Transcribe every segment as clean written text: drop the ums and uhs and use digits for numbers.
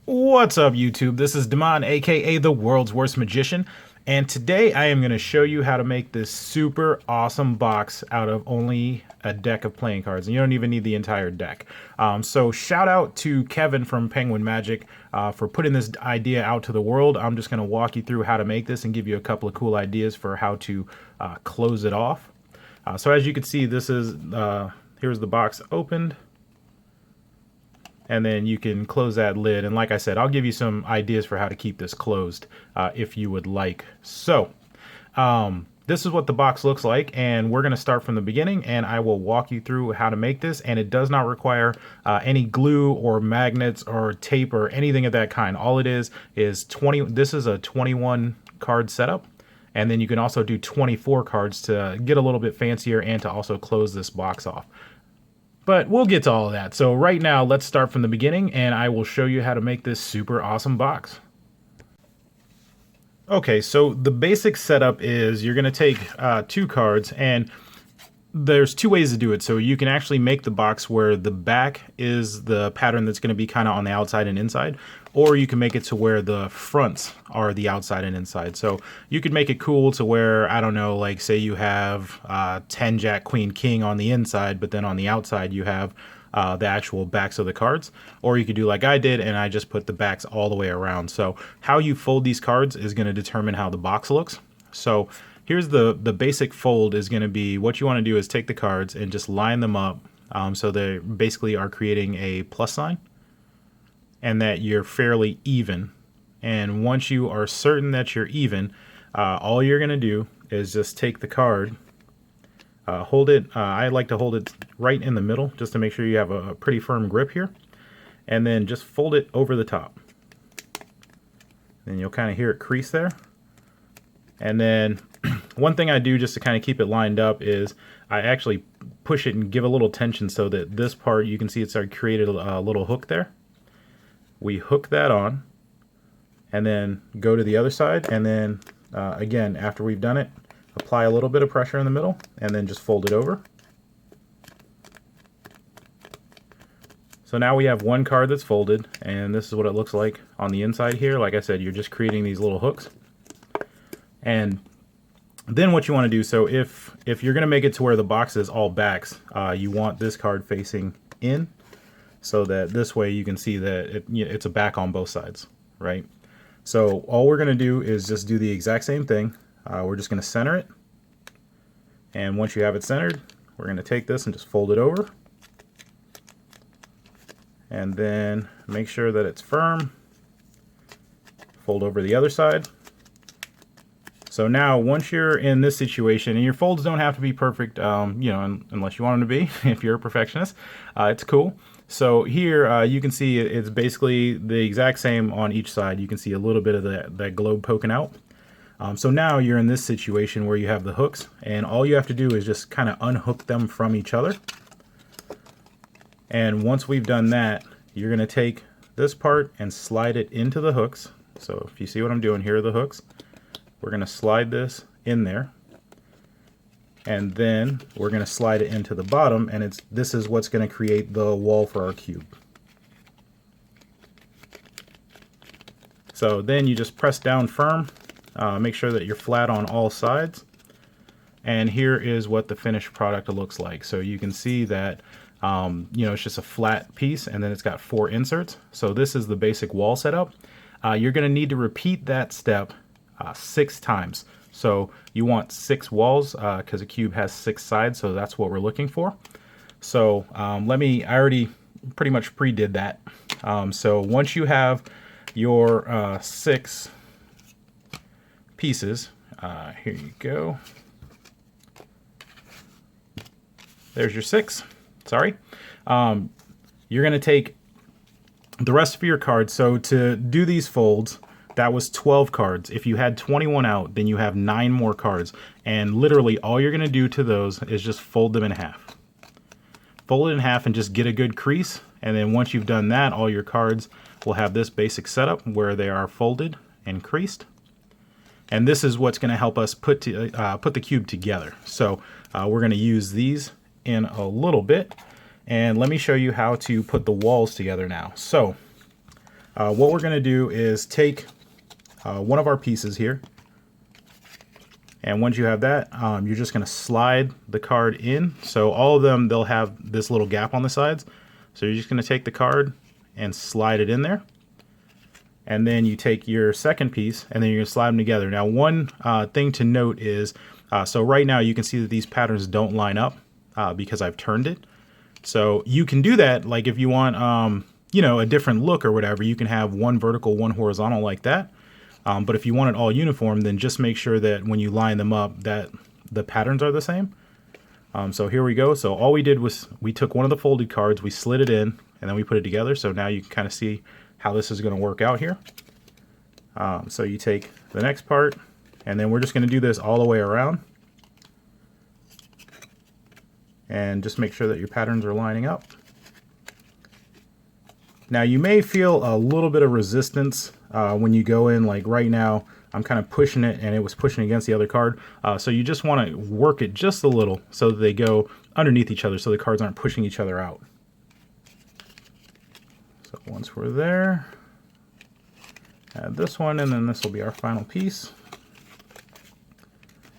What's up, YouTube? This is Damon, aka the world's worst magician, and today I am going to show you how to make this super awesome box out of only a deck of playing cards, and you don't even need the entire deck. So shout out to Kevin from Penguin Magic for putting this idea out to the world. I'm just going to walk you through how to make this and give you a couple of cool ideas for how to close it off. So as you can see, this is here's the box opened. And then you can close that lid. And like I said, I'll give you some ideas for how to keep this closed if you would like. So this is what the box looks like, and we're going to start from the beginning, and I will walk you through how to make this. And it does not require any glue or magnets or tape or anything of that kind. All it is 20. This is a 21 card setup. And then you can also do 24 cards to get a little bit fancier and to also close this box off. But we'll get to all of that. So right now, let's start from the beginning, and I will show you how to make this super awesome box. Okay, so the basic setup is you're going to take 2 cards, and there's 2 ways to do it. So you can actually make the box where the back is the pattern that's going to be kind of on the outside and inside, or you can make it to where the fronts are the outside and inside. So you could make it cool to where, I don't know, like say you have 10 Jack Queen King on the inside, but then on the outside you have the actual backs of the cards. Or you could do like I did, and I just put the backs all the way around. So how you fold these cards is going to determine how the box looks. So here's the basic fold is going to be, what you want to do is take the cards and just line them up so they basically are creating a plus sign and that you're fairly even. And once you are certain that you're even, all you're going to do is just take the card, hold it, I like to hold it right in the middle just to make sure you have a pretty firm grip here, and then just fold it over the top. Then you'll kind of hear it crease there. And then one thing I do just to kind of keep it lined up is I actually push it and give a little tension so that this part, you can see it's created a little hook there. We hook that on and then go to the other side, and then again, after we've done it, apply a little bit of pressure in the middle and then just fold it over. So now we have one card that's folded, and this is what it looks like on the inside here. Like I said, you're just creating these little hooks. And then what you want to do, so if you're going to make it to where the box is all backs, you want this card facing in so that this way you can see that it's a back on both sides, right? So all we're going to do is just do the exact same thing. We're just going to center it. And once you have it centered, we're going to take this and just fold it over. And then make sure that it's firm. Fold over the other side. So now, once you're in this situation, and your folds don't have to be perfect, unless you want them to be, if you're a perfectionist, it's cool. So here you can see it's basically the exact same on each side. You can see a little bit of that globe poking out. So now you're in this situation where you have the hooks, and all you have to do is just kind of unhook them from each other. And once we've done that, you're going to take this part and slide it into the hooks. So if you see what I'm doing, here are the hooks. We're going to slide this in there, and then we're going to slide it into the bottom, and this is what's going to create the wall for our cube. So then you just press down firm, make sure that you're flat on all sides, and here is what the finished product looks like. So you can see that it's just a flat piece, and then it's got 4 inserts. So this is the basic wall setup. You're going to need to repeat that step 6 times. So you want 6 walls because a cube has 6 sides, so that's what we're looking for. So I already pretty much pre-did that. So once you have your 6 pieces, here you go. There's your 6. Sorry. You're going to take the rest of your cards. So to do these folds, that was 12 cards. If you had 21 out, then you have 9 more cards. And literally all you're going to do to those is just fold them in half. Fold it in half and just get a good crease. And then once you've done that, all your cards will have this basic setup where they are folded and creased. And this is what's going to help us put the cube together. So we're going to use these in a little bit. And let me show you how to put the walls together now. So what we're going to do is take one of our pieces here. And once you have that, you're just going to slide the card in. So all of them, they'll have this little gap on the sides. So you're just going to take the card and slide it in there. And then you take your second piece and then you're going to slide them together. Now, one thing to note is, so right now you can see that these patterns don't line up because I've turned it. So you can do that, like if you want, you know, a different look or whatever, you can have one vertical, one horizontal like that. But if you want it all uniform, then just make sure that when you line them up that the patterns are the same. So here we go. So all we did was we took one of the folded cards, we slid it in, and then we put it together. So now you can kind of see how this is going to work out here. So you take the next part, and then we're just going to do this all the way around. And just make sure that your patterns are lining up. Now you may feel a little bit of resistance when you go in, like right now I'm kind of pushing it and it was pushing against the other card. So you just want to work it just a little so that they go underneath each other so the cards aren't pushing each other out. So once we're there, add this one, and then this will be our final piece.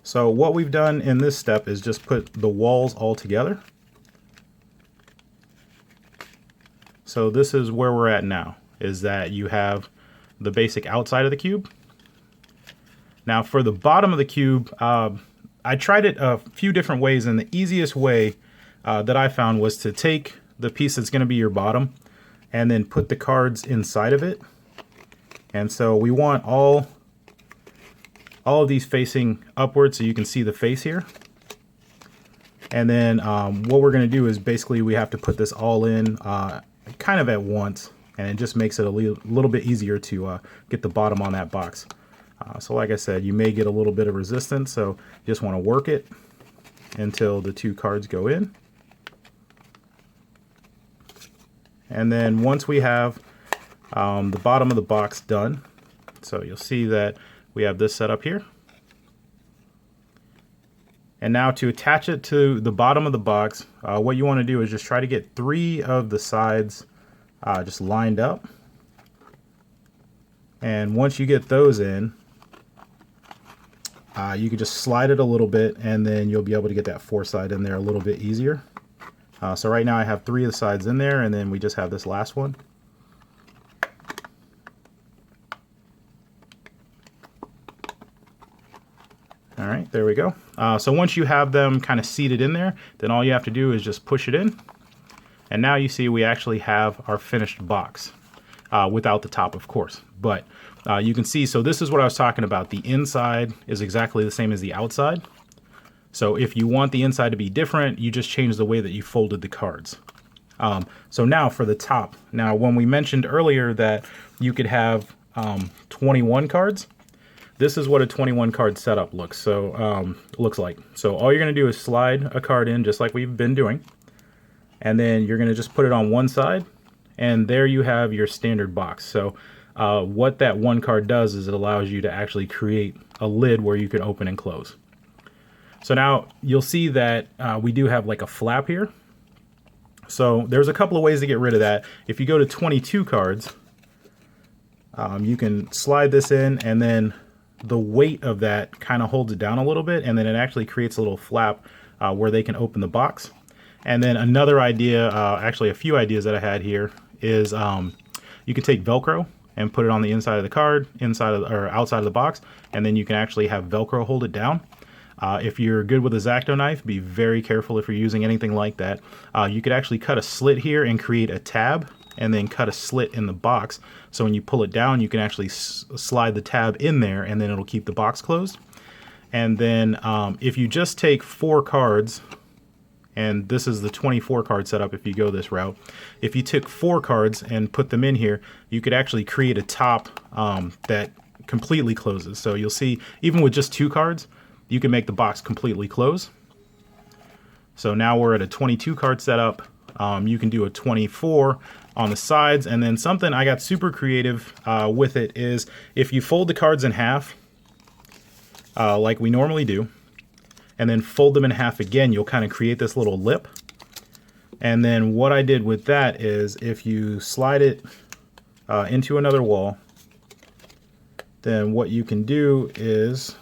So what we've done in this step is just put the walls all together. So this is where we're at now, is that you have the basic outside of the cube. Now for the bottom of the cube, I tried it a few different ways, and the easiest way that I found was to take the piece that's going to be your bottom and then put the cards inside of it. And so we want all of these facing upwards so you can see the face here. And then what we're going to do is basically we have to put this all in kind of at once, and it just makes it a little bit easier to get the bottom on that box. So like I said, you may get a little bit of resistance, so you just want to work it until the two cards go in. And then once we have the bottom of the box done, so you'll see that we have this set up here. And now to attach it to the bottom of the box, what you want to do is just try to get 3 of the sides just lined up. And once you get those in, you can just slide it a little bit, and then you'll be able to get that 4th side in there a little bit easier. So right now I have 3 of the sides in there, and then we just have this last one. All right, there we go. So once you have them kind of seated in there, then all you have to do is just push it in. And now you see we actually have our finished box without the top, of course. But you can see, so this is what I was talking about. The inside is exactly the same as the outside. So if you want the inside to be different, you just change the way that you folded the cards. So now for the top. Now, when we mentioned earlier that you could have 21 cards, this is what a 21 card setup looks like. So all you're going to do is slide a card in just like we've been doing. And then you're going to just put it on one side. And there you have your standard box. So what that one card does is it allows you to actually create a lid where you can open and close. So now you'll see that we do have like a flap here. So there's a couple of ways to get rid of that. If you go to 22 cards, you can slide this in, and then the weight of that kind of holds it down a little bit, and then it actually creates a little flap where they can open the box. And then another idea, actually a few ideas that I had here, is you can take Velcro and put it on the inside of the card, or outside of the box, and then you can actually have Velcro hold it down. If you're good with a X-Acto knife, be very careful if you're using anything like that. You could actually cut a slit here and create a tab, and then cut a slit in the box. So when you pull it down, you can actually slide the tab in there, and then it'll keep the box closed. And then if you just take 4 cards, and this is the 24 card setup if you go this route. If you took 4 cards and put them in here, you could actually create a top that completely closes. So you'll see, even with just 2 cards, you can make the box completely close. So now we're at a 22 card setup. You can do a 24 on the sides, and then something I got super creative with it is if you fold the cards in half, like we normally do, and then fold them in half again, you'll kind of create this little lip. And then what I did with that is if you slide it into another wall, then what you can do is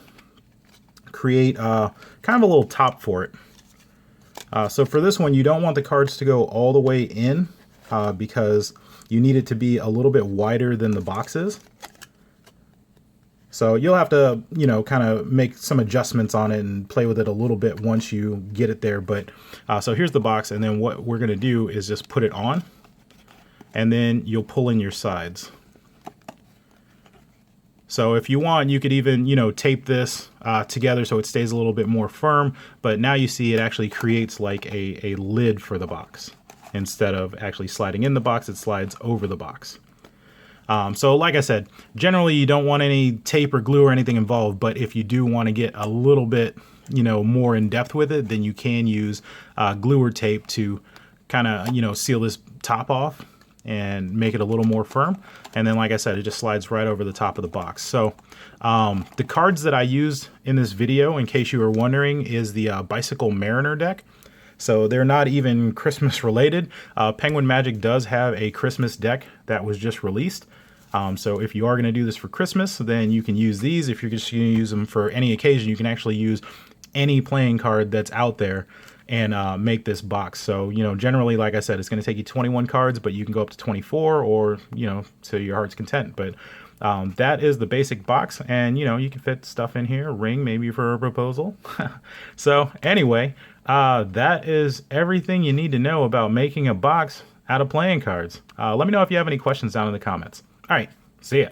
create kind of a little top for it. So for this one, you don't want the cards to go all the way in because you need it to be a little bit wider than the boxes. So you'll have to, you know, kind of make some adjustments on it and play with it a little bit once you get it there. But so here's the box, and then what we're going to do is just put it on, and then you'll pull in your sides. So if you want, you could even, you know, tape this together so it stays a little bit more firm. But now you see it actually creates like a lid for the box. Instead of actually sliding in the box, it slides over the box. So like I said, generally you don't want any tape or glue or anything involved, but if you do want to get a little bit, you know, more in depth with it, then you can use glue or tape to kind of, you know, seal this top off and make it a little more firm. And then, like I said, it just slides right over the top of the box. So the cards that I used in this video, in case you were wondering, is the Bicycle Mariner deck. So they're not even Christmas related. Penguin Magic does have a Christmas deck that was just released. So if you are going to do this for Christmas, then you can use these. If you're just going to use them for any occasion, you can actually use any playing card that's out there and make this box. So, you know, generally, like I said, it's going to take you 21 cards, but you can go up to 24 or, you know, to your heart's content. But that is the basic box, and, you know, you can fit stuff in here, a ring maybe for a proposal. So anyway, that is everything you need to know about making a box out of playing cards. Let me know if you have any questions down in the comments. All right, see ya.